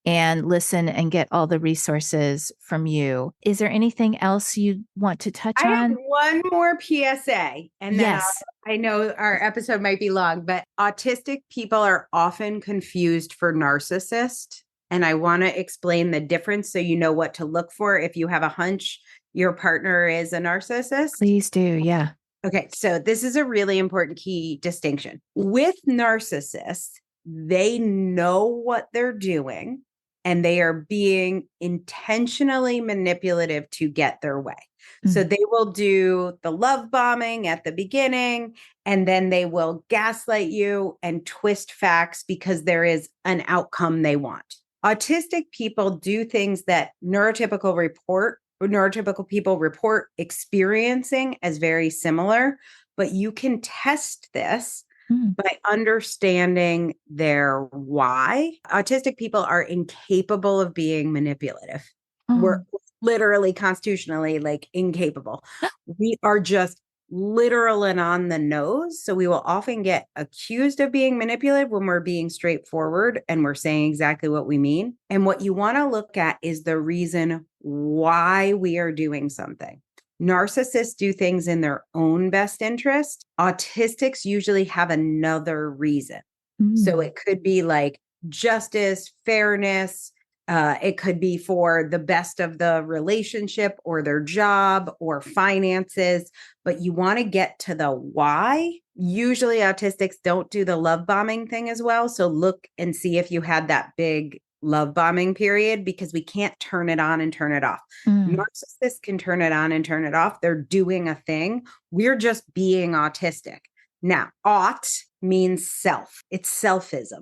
and listen and get all the resources from you. Is there anything else you want to touch on? I have one more PSA, and then yes. I know our episode might be long, but autistic people are often confused for narcissist. And I want to explain the difference so you know what to look for if you have a hunch your partner is a narcissist. Please do. Yeah. Okay. So this is a really important key distinction. With narcissists, they know what they're doing and they are being intentionally manipulative to get their way. So they will do the love bombing at the beginning, and then they will gaslight you and twist facts because there is an outcome they want. Autistic people do things that neurotypical people report experiencing as very similar, but you can test this by understanding their why. Autistic people are incapable of being manipulative. We're literally constitutionally like incapable. We are just literal and on the nose. So we will often get accused of being manipulative when we're being straightforward and we're saying exactly what we mean. And what you want to look at is the reason why we are doing something. Narcissists do things in their own best interest. Autistics usually have another reason. So it could be like justice, fairness. It could be for the best of the relationship or their job or finances, but you want to get to the why. Usually autistics don't do the love bombing thing as well. So look and see if you had that big love bombing period, because we can't turn it on and turn it off. Narcissists can turn it on and turn it off. They're doing a thing. We're just being autistic. Now, aut means self. It's selfism.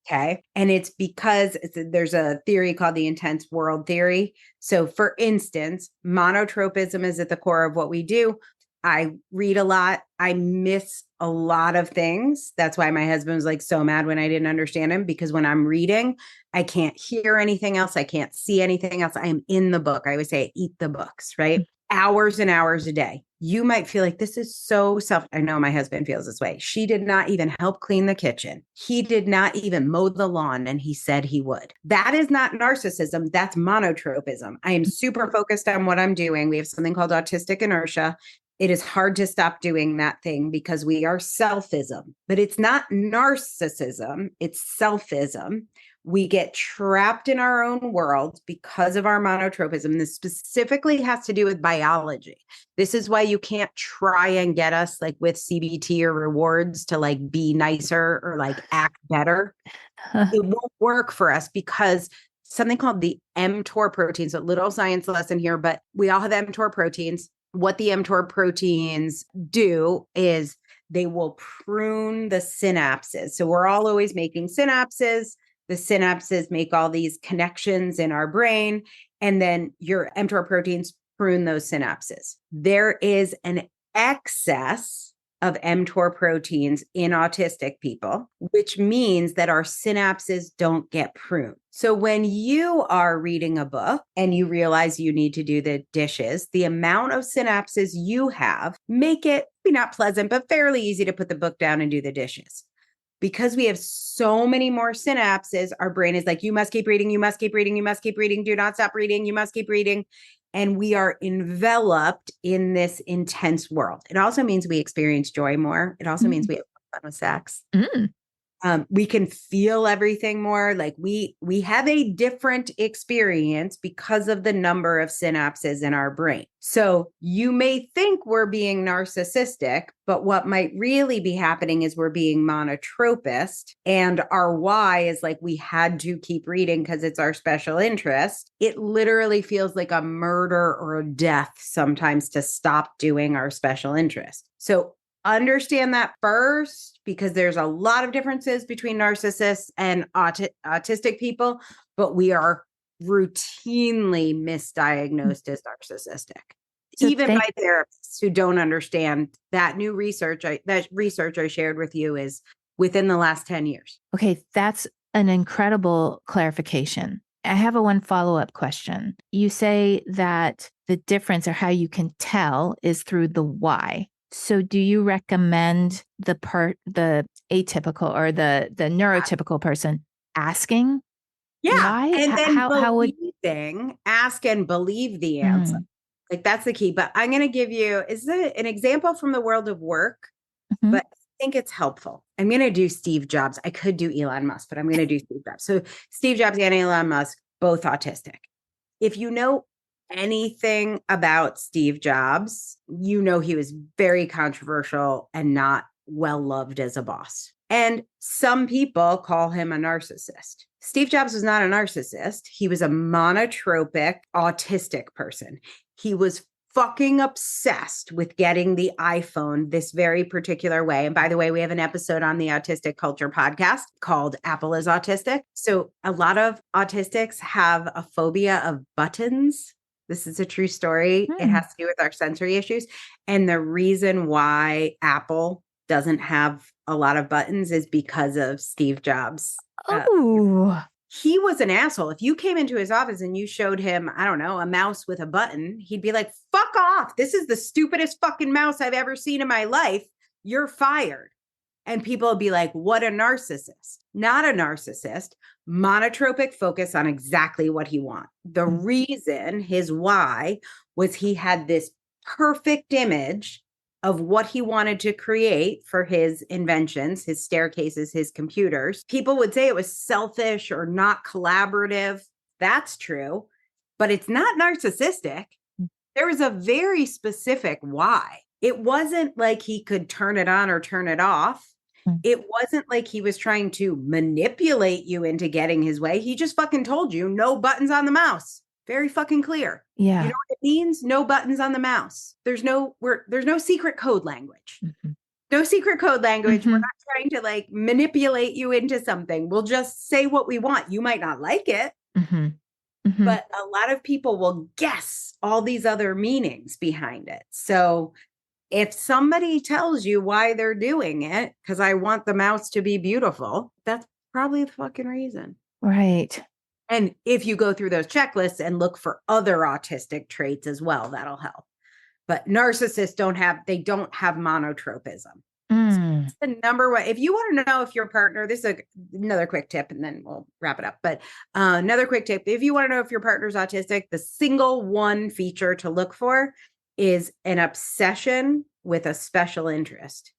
Okay. And it's because there's a theory called the intense world theory. So for instance, monotropism is at the core of what we do. I read a lot. I miss a lot of things. That's why my husband was like so mad when I didn't understand him, because when I'm reading, I can't hear anything else. I can't see anything else. I am in the book. I always say, eat the books, right? Hours and hours a day. You might feel like this is so I know my husband feels this way. She did not even help clean the kitchen. He did not even mow the lawn, and he said he would. That is not narcissism. That's monotropism. I am super focused on what I'm doing. We have something called autistic inertia. It is hard to stop doing that thing because we are selfism, but it's not narcissism. It's selfism. We get trapped in our own world because of our monotropism. This specifically has to do with biology. This is why you can't try and get us like with CBT or rewards to like be nicer or like act better. It won't work for us because something called the mTOR proteins, a little science lesson here, but we all have mTOR proteins. What the mTOR proteins do is they will prune the synapses. So we're all always making synapses. The synapses make all these connections in our brain, and then your mTOR proteins prune those synapses. There is an excess of mTOR proteins in autistic people, which means that our synapses don't get pruned. So when you are reading a book and you realize you need to do the dishes, the amount of synapses you have make it not pleasant, but fairly easy to put the book down and do the dishes. Because we have so many more synapses, our brain is like, you must keep reading, you must keep reading, you must keep reading, do not stop reading, you must keep reading. And we are enveloped in this intense world. It also means we experience joy more. It also means we have fun with sex. We can feel everything more. Like we have a different experience because of the number of synapses in our brain. So you may think we're being narcissistic, but what might really be happening is we're being monotropist, and our why is like we had to keep reading because it's our special interest. It literally feels like a murder or a death sometimes to stop doing our special interest. So understand that first, because there's a lot of differences between narcissists and autistic people, but we are routinely misdiagnosed as narcissistic, So even by therapists who don't understand that new research. That research I shared with you is within the last 10 years. Okay, that's an incredible clarification. I have a one follow-up question. You say that the difference or how you can tell is through the why. So do you recommend the atypical or the neurotypical person asking why? And then How would ask and believe the answer. Like that's the key. But I'm going to give you an example from the world of work, but I think it's helpful. I'm going to do Steve Jobs. I could do Elon Musk, but I'm going to do Steve Jobs. So Steve Jobs and Elon Musk, both autistic. If you know anything about Steve Jobs, you know he was very controversial and not well loved as a boss. And some people call him a narcissist. Steve Jobs was not a narcissist. He was a monotropic, autistic person. He was fucking obsessed with getting the iPhone this very particular way. And by the way, we have an episode on the Autistic Culture podcast called Apple is Autistic. So a lot of autistics have a phobia of buttons. This is a true story. It has to do with our sensory issues. And the reason why Apple doesn't have a lot of buttons is because of Steve Jobs. He was an asshole. If you came into his office and you showed him, I don't know, a mouse with a button, he'd be like, fuck off. This is the stupidest fucking mouse I've ever seen in my life. You're fired. And people would be like, what a narcissist. Not a narcissist. Monotropic focus on exactly what he wants. The reason, his why, was he had this perfect image of what he wanted to create for his inventions, his staircases, his computers. People would say it was selfish or not collaborative. That's true, but it's not narcissistic. There was a very specific why. It wasn't like he could turn it on or turn it off. It wasn't like he was trying to manipulate you into getting his way. He just fucking told you no buttons on the mouse. Very fucking clear. Yeah. You know what it means? No buttons on the mouse. There's no secret code language. No secret code language. We're not trying to like manipulate you into something. We'll just say what we want. You might not like it, but a lot of people will guess all these other meanings behind it. So if somebody tells you why they're doing it, because I want the mouse to be beautiful, that's probably the fucking reason. Right. And if you go through those checklists and look for other autistic traits as well, that'll help. But narcissists don't have monotropism. So it's the number one. If you want to know if your partner, this is another quick tip, and then we'll wrap it up. But another quick tip, if you want to know if your partner's autistic, the single one feature to look for is an obsession with a special interest.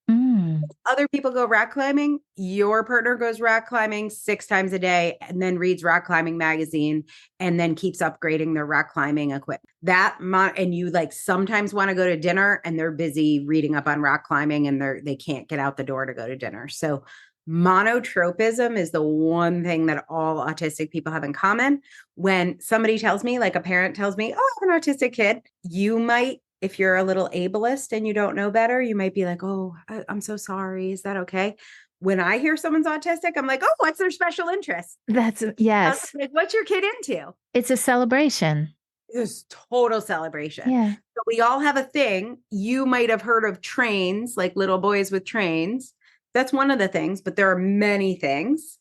Other people go rock climbing. Your partner goes rock climbing 6 times a day and then reads rock climbing magazine and then keeps upgrading their rock climbing equipment. And you like sometimes want to go to dinner and they're busy reading up on rock climbing and they can't get out the door to go to dinner. So monotropism is the one thing that all autistic people have in common. When somebody tells me, like a parent tells me, oh, I have an autistic kid, you might, if you're a little ableist and you don't know better, you might be like, oh, I'm so sorry. Is that okay? When I hear someone's autistic, I'm like, oh, what's their special interest? Yes. Like, what's your kid into? It's a celebration. It's total celebration. Yeah. So we all have a thing. You might have heard of trains, like little boys with trains. That's one of the things, but there are many things.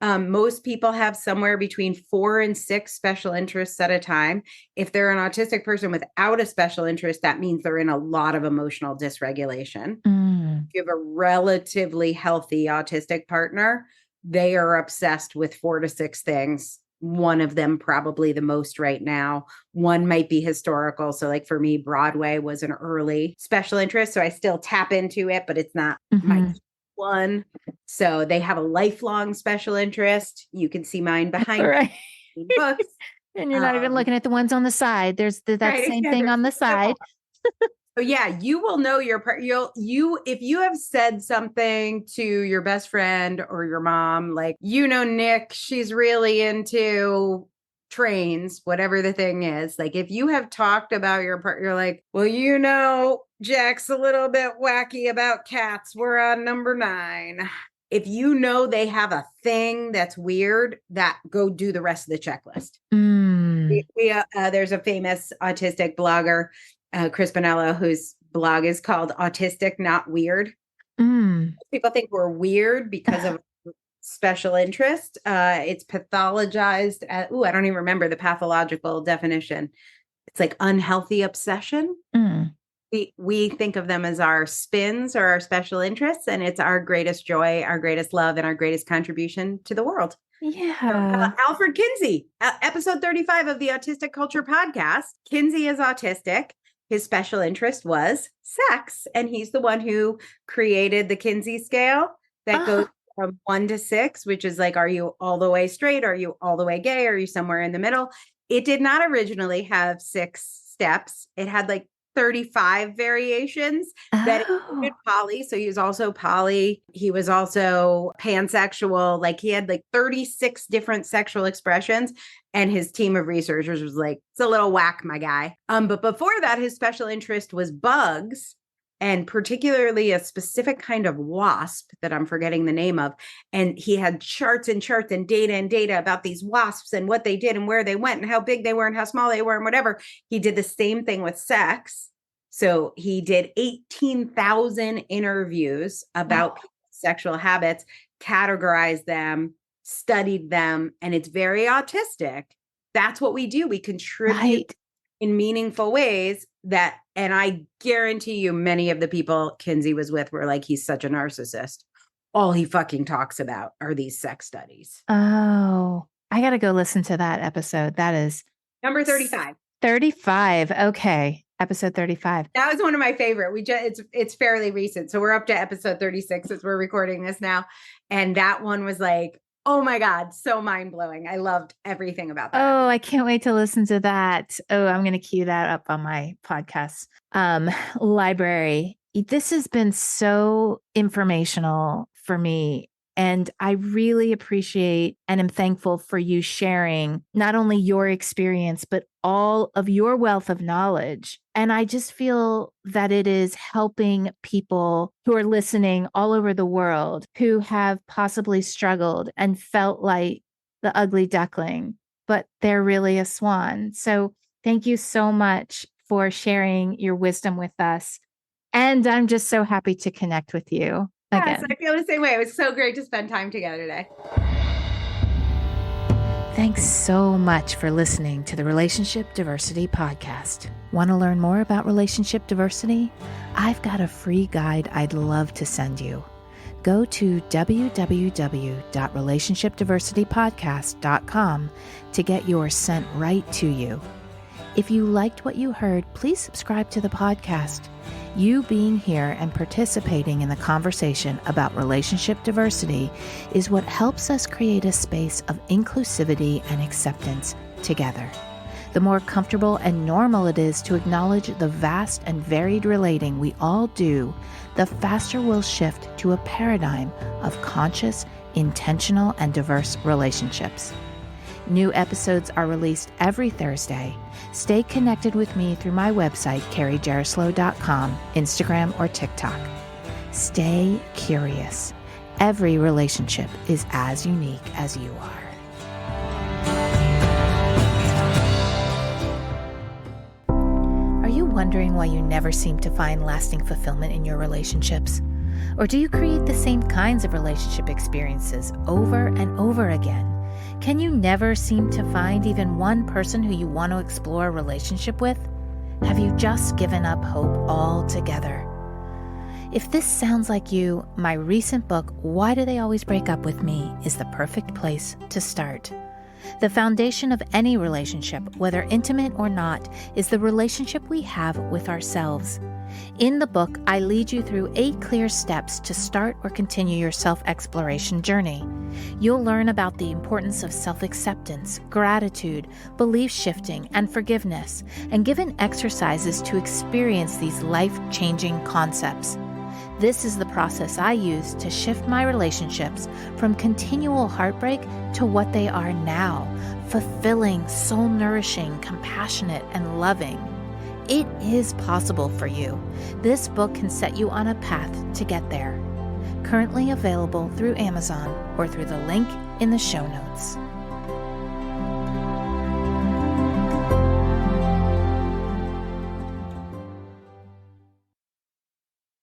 Most people have somewhere between 4 and 6 special interests at a time. If they're an autistic person without a special interest, that means they're in a lot of emotional dysregulation. If you have a relatively healthy autistic partner, they are obsessed with 4 to 6 things. One of them probably the most right now. One might be historical. So like for me, Broadway was an early special interest. So I still tap into it, but it's not my one. So they have a lifelong special interest. You can see mine behind Right. me, books. And you're not even looking at the ones on the side. There's that Right, same yeah, thing on the side. So yeah, you will know your part. If you have said something to your best friend or your mom, like, Nick, she's really into trains, whatever the thing is. Like, if you have talked about your part, you're like, well, Jack's a little bit wacky about cats. We're on number 9. If you know they have a thing that's weird, that go do the rest of the checklist. There's a famous autistic blogger, Chris Bonello, whose blog is called Autistic, Not Weird. People think we're weird because of special interest. It's pathologized at, I don't even remember the pathological definition. It's like unhealthy obsession. We think of them as our spins or our special interests, and it's our greatest joy, our greatest love, and our greatest contribution to the world. Yeah. Alfred Kinsey, episode 35 of the Autistic Culture podcast. Kinsey is autistic. His special interest was sex, and he's the one who created the Kinsey scale that goes from 1 to 6, which is like, are you all the way straight? Are you all the way gay? Are you somewhere in the middle? It did not originally have 6 steps. It had like 35 variations that included poly. So he was also poly. He was also pansexual. Like, he had like 36 different sexual expressions. And his team of researchers was like, it's a little whack, my guy. But before that, his special interest was bugs, and particularly a specific kind of wasp that I'm forgetting the name of. And he had charts and charts and data about these wasps and what they did and where they went and how big they were and how small they were and whatever. He did the same thing with sex. So he did 18,000 interviews about sexual habits, categorized them, studied them, and it's very autistic. That's what we do. We contribute in meaningful ways and I guarantee you many of the people Kinsey was with were like, he's such a narcissist. All he fucking talks about are these sex studies. Oh, I got to go listen to that episode. That is number 35. 35. Okay. Episode 35. That was one of my favorite. It's fairly recent. So we're up to episode 36 as we're recording this now. And that one was like, oh my God, so mind-blowing. I loved everything about that. Oh, I can't wait to listen to that. Oh, I'm going to cue that up on my podcast library. This has been so informational for me. And I really appreciate and am thankful for you sharing not only your experience, but all of your wealth of knowledge. And I just feel that it is helping people who are listening all over the world who have possibly struggled and felt like the ugly duckling, but they're really a swan. So thank you so much for sharing your wisdom with us. And I'm just so happy to connect with you. Yes, I feel the same way. It was so great to spend time together today. Thanks so much for listening to the Relationship Diversity Podcast. Want to learn more about relationship diversity? I've got a free guide I'd love to send you. Go to www.relationshipdiversitypodcast.com to get yours sent right to you. If you liked what you heard, please subscribe to the podcast. You being here and participating in the conversation about relationship diversity is what helps us create a space of inclusivity and acceptance together. The more comfortable and normal it is to acknowledge the vast and varied relating we all do, the faster we'll shift to a paradigm of conscious, intentional, and diverse relationships. New episodes are released every Thursday. Stay connected with me through my website, carriejaroslow.com, Instagram, or TikTok. Stay curious. Every relationship is as unique as you are. Are you wondering why you never seem to find lasting fulfillment in your relationships? Or do you create the same kinds of relationship experiences over and over again? Can you never seem to find even one person who you want to explore a relationship with? Have you just given up hope altogether? If this sounds like you, my recent book, Why Do They Always Break Up With Me, is the perfect place to start. The foundation of any relationship, whether intimate or not, is the relationship we have with ourselves. In the book, I lead you through 8 clear steps to start or continue your self-exploration journey. You'll learn about the importance of self-acceptance, gratitude, belief shifting, and forgiveness, and given exercises to experience these life-changing concepts. This is the process I use to shift my relationships from continual heartbreak to what they are now, fulfilling, soul-nourishing, compassionate, and loving. It is possible for you. This book can set you on a path to get there. Currently available through Amazon or through the link in the show notes.